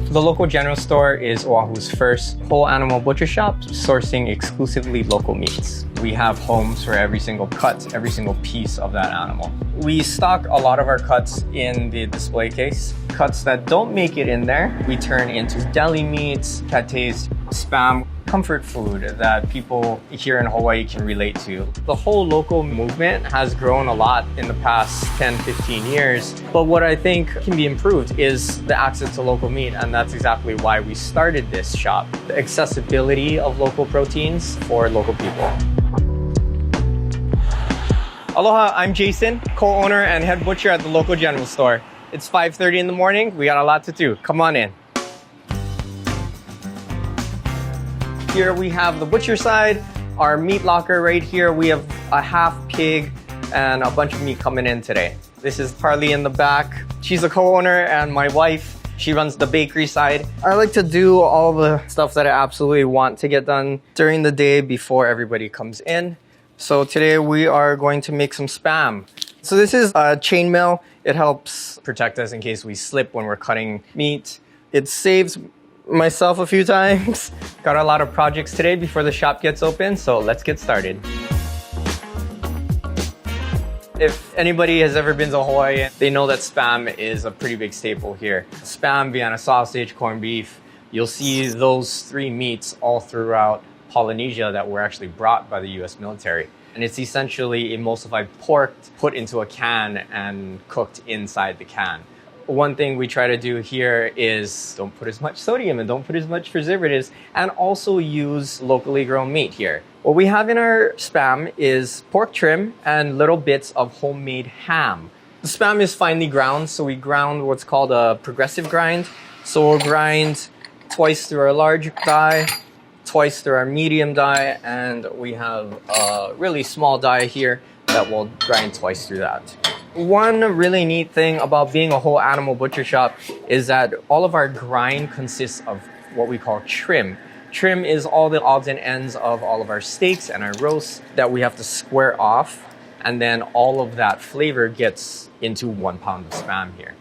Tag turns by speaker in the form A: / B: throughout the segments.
A: The Local General Store is Oahu's first whole animal butcher shop, sourcing exclusively local meats. We have homes for every single cut, every single piece of that animal. We stock a lot of our cuts in the display case. Cuts that don't make it in there, we turn into deli meats, pâtés, spam, comfort food that people here in Hawaii can relate to. The whole local movement has grown a lot in the past 10, 15 years. But what I think can be improved is the access to local meat, and that's exactly why we started this shop. The accessibility of local proteins for local people. Aloha, I'm Jason, co-owner and head butcher at the Local General Store. It's 5:30 in the morning. We got a lot to do. Come on in. Here we have the butcher side, our meat locker right here. We have a half pig and a bunch of meat coming in today. This is Harley in the back. She's a co-owner and my wife. She runs the bakery side. I like to do all the stuff that I absolutely want to get done during the day before everybody comes in. So today we are going to make some spam. So this is a chainmail. It helps protect us in case we slip when we're cutting meat. It saves myself a few times. Got a lot of projects today before the shop gets open, so let's get started. If anybody has ever been to Hawaii, they know that spam is a pretty big staple here. Spam, Vienna sausage, corned beef. You'll see those three meats all throughout Polynesia that were actually brought by the US military. And it's essentially emulsified pork put into a can and cooked inside the can. One thing we try to do here is don't put as much sodium and don't put as much preservatives, and also use locally grown meat here. What we have in our spam is pork trim and little bits of homemade ham. The spam is finely ground, so we ground what's called a progressive grind. So we'll grind twice through our large die, twice through our medium die, and we have a really small die here that will grind twice through that. One really neat thing about being a whole animal butcher shop is that all of our grind consists of what we call trim. Trim is all the odds and ends of all of our steaks and our roasts that we have to square off, and then all of that flavor gets into 1 pound of spam here.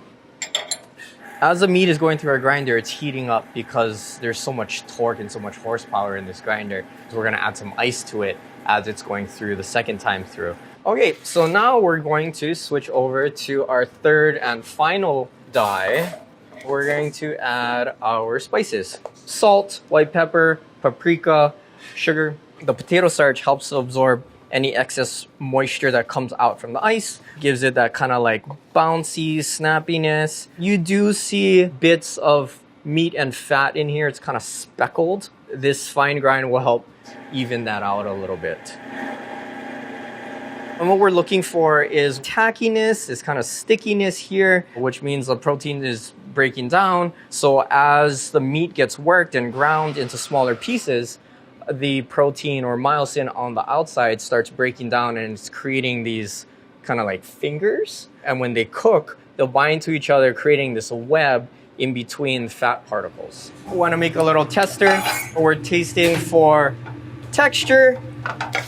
A: As the meat is going through our grinder, it's heating up because there's so much torque and so much horsepower in this grinder. So we're gonna add some ice to it as it's going through the second time through. Okay, so now we're going to switch over to our third and final die. We're going to add our spices. Salt, white pepper, paprika, sugar. The potato starch helps absorb any excess moisture that comes out from the ice, gives it that kind of like bouncy snappiness. You do see bits of meat and fat in here. It's kind of speckled. This fine grind will help even that out a little bit. And what we're looking for is tackiness, this kind of stickiness here, which means the protein is breaking down. So as the meat gets worked and ground into smaller pieces, the protein or myosin on the outside starts breaking down and it's creating these kind of like fingers. And when they cook, they'll bind to each other, creating this web in between fat particles. We want to make a little tester. We're tasting for texture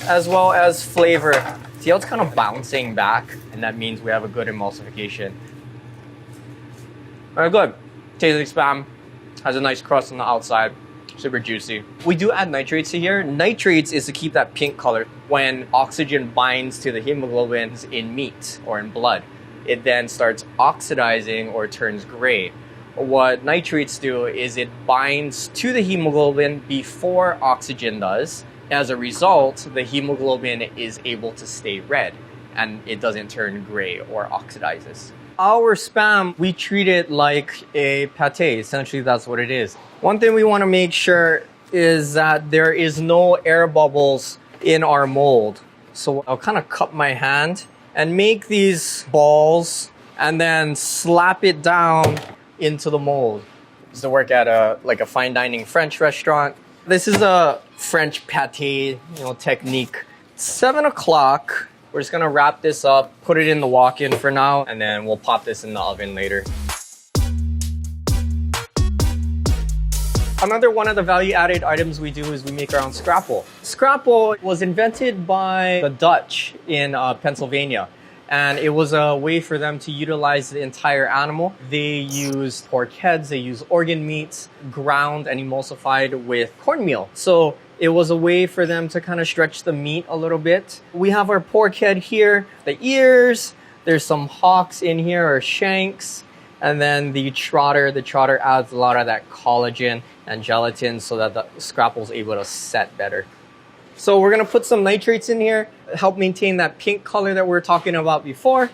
A: as well as flavor. See how it's kind of bouncing back? And that means we have a good emulsification. Very good. Tastes like spam. Has a nice crust on the outside. Super juicy. We do add nitrates to here. Nitrates is to keep that pink color. When oxygen binds to the hemoglobins in meat or in blood, it then starts oxidizing or turns gray. What nitrates do is it binds to the hemoglobin before oxygen does. As a result, the hemoglobin is able to stay red and it doesn't turn gray or oxidizes. Our spam, we treat it like a pate. Essentially, that's what it is. One thing we want to make sure is that there is no air bubbles in our mold. So I'll kind of cup my hand and make these balls and then slap it down into the mold. I used to work at a fine dining French restaurant. This is a French pate, technique. 7 o'clock. We're just gonna wrap this up, put it in the walk-in for now, and then we'll pop this in the oven later. Another one of the value-added items we do is we make our own scrapple. Scrapple was invented by the Dutch in Pennsylvania. And it was a way for them to utilize the entire animal. They used pork heads, they used organ meats, ground and emulsified with cornmeal. So it was a way for them to kind of stretch the meat a little bit. We have our pork head here, the ears, there's some hocks in here or shanks, and then the trotter. The trotter adds a lot of that collagen and gelatin so that the scrapple's able to set better. So we're gonna put some nitrates in here, help maintain that pink color that we were talking about before.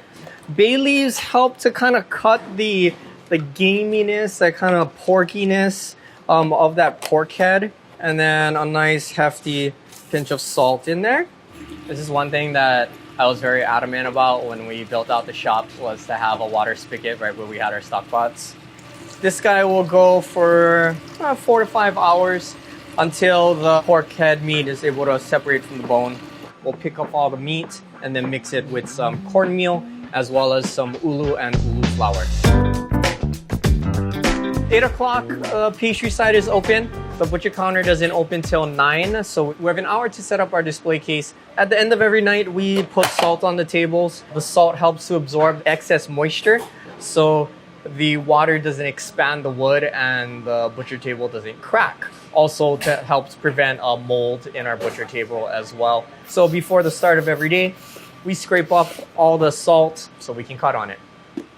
A: Bay leaves help to kind of cut the gaminess, that kind of porkiness of that pork head. And then a nice hefty pinch of salt in there. This is one thing that I was very adamant about when we built out the shop, was to have a water spigot right where we had our stock pots. This guy will go for 4 to 5 hours until the pork head meat is able to separate from the bone. We'll pick up all the meat and then mix it with some cornmeal as well as some ulu and ulu flour. 8 o'clock, pastry side is open. The butcher counter doesn't open till 9, so we have an hour to set up our display case. At the end of every night, we put salt on the tables. The salt helps to absorb excess moisture, so the water doesn't expand the wood and the butcher table doesn't crack. Also, that helps prevent a mold in our butcher table as well. So before the start of every day, we scrape off all the salt so we can cut on it.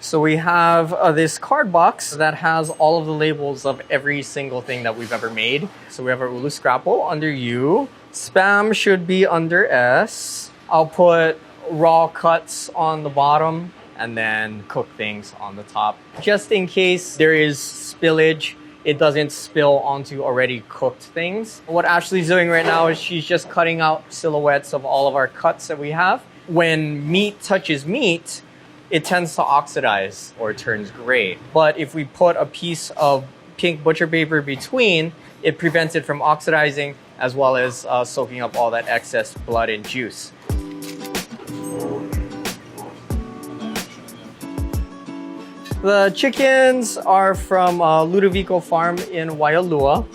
A: So we have this card box that has all of the labels of every single thing that we've ever made. So we have our ulu scrapple under U. Spam should be under S. I'll put raw cuts on the bottom and then cook things on the top. Just in case there is spillage, it doesn't spill onto already cooked things. What Ashley's doing right now is she's just cutting out silhouettes of all of our cuts that we have. When meat touches meat, it tends to oxidize or turns gray. But if we put a piece of pink butcher paper between, it prevents it from oxidizing as well as soaking up all that excess blood and juice. The chickens are from Ludovico Farm in Waialua.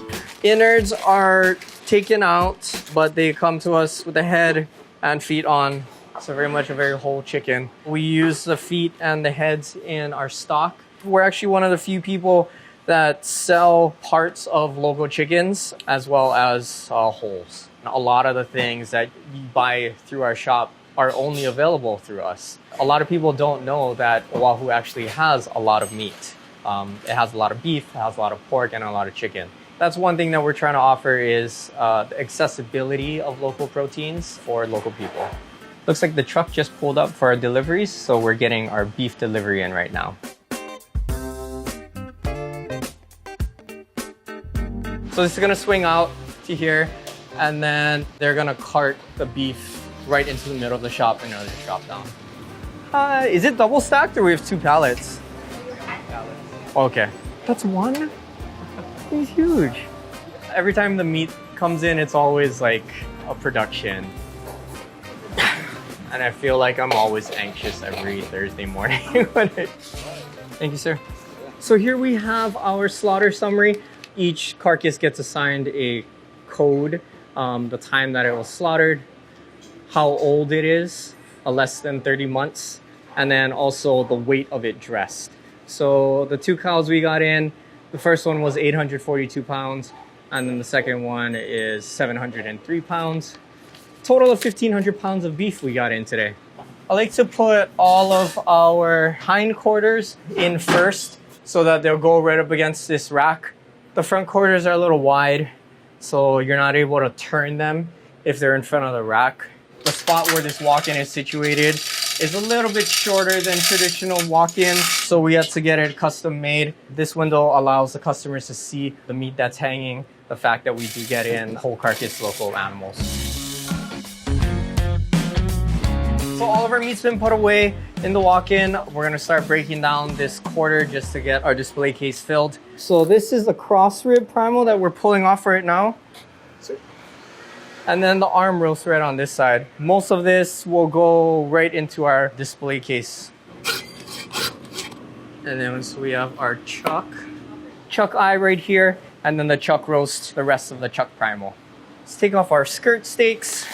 A: Innards are taken out, but they come to us with the head and feet on. So very much a very whole chicken. We use the feet and the heads in our stock. We're actually one of the few people that sell parts of local chickens as well as wholes. A lot of the things that you buy through our shop are only available through us. A lot of people don't know that Oahu actually has a lot of meat. It has a lot of beef, it has a lot of pork, and a lot of chicken. That's one thing that we're trying to offer is the accessibility of local proteins for local people. Looks like the truck just pulled up for our deliveries, so we're getting our beef delivery in right now. So this is gonna swing out to here, and then they're gonna cart the beef right into the middle of the shop and it'll just drop down. Is it double stacked or we have 2 pallets? Okay. That's one? It's huge. Every time the meat comes in, it's always like a production. And I feel like I'm always anxious every Thursday morning. Thank you, sir. So here we have our slaughter summary. Each carcass gets assigned a code, the time that it was slaughtered, how old it is, less than 30 months, and then also the weight of it dressed. So the 2 cows we got in, the first one was 842 pounds, and then the second one is 703 pounds. Total of 1,500 pounds of beef we got in today. I like to put all of our hindquarters in first so that they'll go right up against this rack. The front quarters are a little wide, so you're not able to turn them if they're in front of the rack. The spot where this walk-in is situated is a little bit shorter than traditional walk-in, so we had to get it custom made. This window allows the customers to see the meat that's hanging, the fact that we do get in whole carcass local animals. So all of our meat's been put away in the walk-in. We're gonna start breaking down this quarter just to get our display case filled. So this is the cross rib primal that we're pulling off right now. And then the arm roast right on this side. Most of this will go right into our display case. And then so we have our chuck eye right here, and then the chuck roast, the rest of the chuck primal. Let's take off our skirt steaks.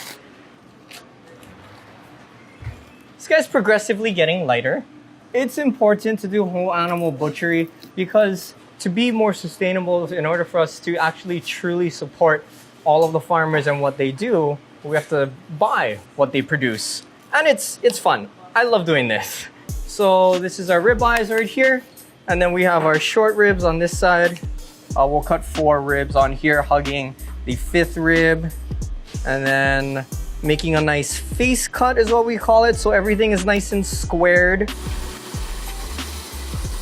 A: It's guy's progressively getting lighter. It's important to do whole animal butchery because to be more sustainable, in order for us to actually truly support all of the farmers and what they do, we have to buy what they produce. And it's fun. I love doing this. So this is our ribeyes right here. And then we have our short ribs on this side. We'll cut 4 ribs on here, hugging the 5th rib. And then making a nice face cut is what we call it. So everything is nice and squared.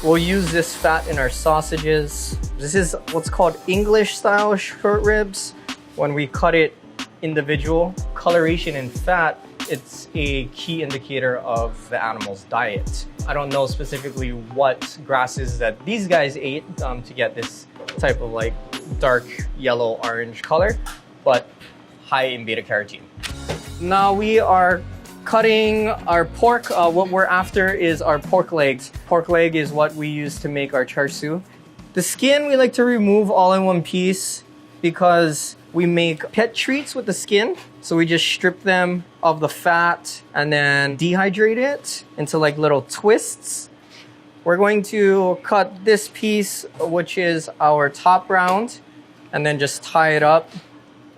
A: We'll use this fat in our sausages. This is what's called English style short ribs. When we cut it individual, coloration in fat, it's a key indicator of the animal's diet. I don't know specifically what grasses that these guys ate to get this type of like dark yellow orange color, but high in beta carotene. Now we are cutting our pork. What we're after is our pork legs. Pork leg is what we use to make our char siu. The skin we like to remove all in one piece because we make pet treats with the skin. So we just strip them of the fat and then dehydrate it into like little twists. We're going to cut this piece, which is our top round, and then just tie it up.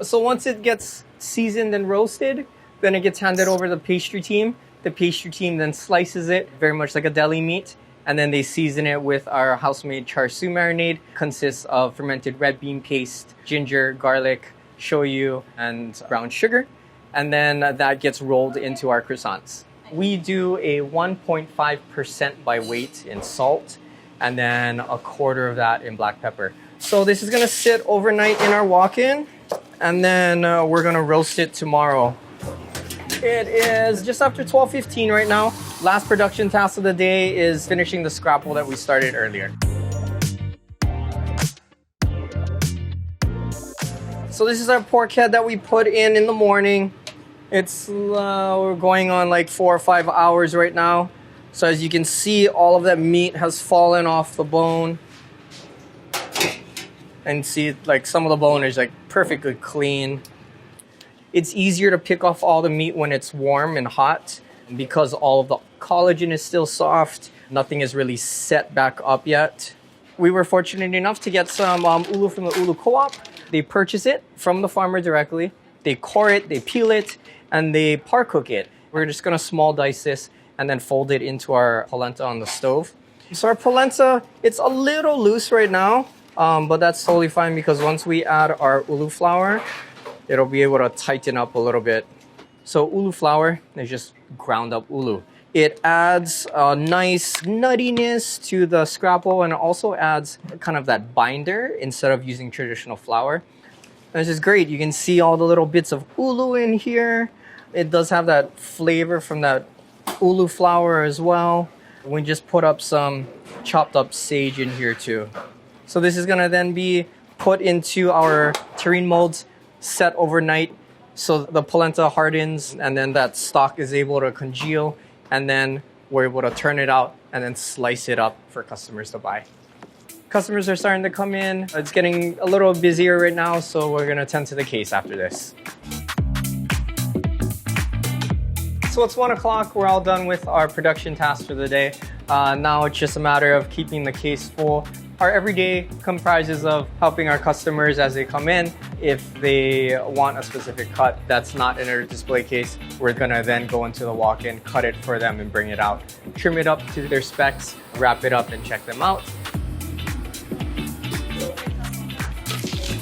A: So once it gets seasoned and roasted, then it gets handed over to the pastry team. The pastry team then slices it very much like a deli meat, and then they season it with our house-made char siu marinade. Consists of fermented red bean paste, ginger, garlic, shoyu, and brown sugar. And then that gets rolled into our croissants. We do a 1.5% by weight in salt, and then a quarter of that in black pepper. So this is gonna sit overnight in our walk-in, and then we're gonna roast it tomorrow. It is just after 12:15 right now. Last production task of the day is finishing the scrapple that we started earlier. So this is our pork head that we put in the morning. It's we're going on like 4 or 5 hours right now. So as you can see, all of that meat has fallen off the bone. And see, like some of the bone is like perfectly clean. It's easier to pick off all the meat when it's warm and hot because all of the collagen is still soft. Nothing is really set back up yet. We were fortunate enough to get some ulu from the ulu co-op. They purchase it from the farmer directly. They core it, they peel it, and they par cook it. We're just gonna small dice this and then fold it into our polenta on the stove. So our polenta, it's a little loose right now, but that's totally fine because once we add our ulu flour, it'll be able to tighten up a little bit. So ulu flour is just ground up ulu. It adds a nice nuttiness to the scrapple and it also adds kind of that binder instead of using traditional flour. And it's just great. You can see all the little bits of ulu in here. It does have that flavor from that ulu flour as well. We just put up some chopped up sage in here too. So this is gonna then be put into our terrine molds, set overnight so the polenta hardens and then that stock is able to congeal and then we're able to turn it out and then slice it up for customers to buy. Customers are starting to come in. It's getting a little busier right now, so we're gonna tend to the case after this. So it's 1 o'clock, we're all done with our production tasks for the day. Now it's just a matter of keeping the case full. Our everyday comprises of helping our customers as they come in. If they want a specific cut that's not in a display case, we're gonna then go into the walk-in, cut it for them and bring it out. Trim it up to their specs, wrap it up and check them out.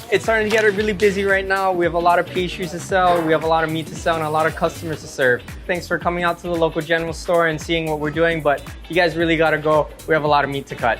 A: It's starting to get really busy right now. We have a lot of pastries to sell, we have a lot of meat to sell, and a lot of customers to serve. Thanks for coming out to the local general store and seeing what we're doing, but you guys really gotta go. We have a lot of meat to cut.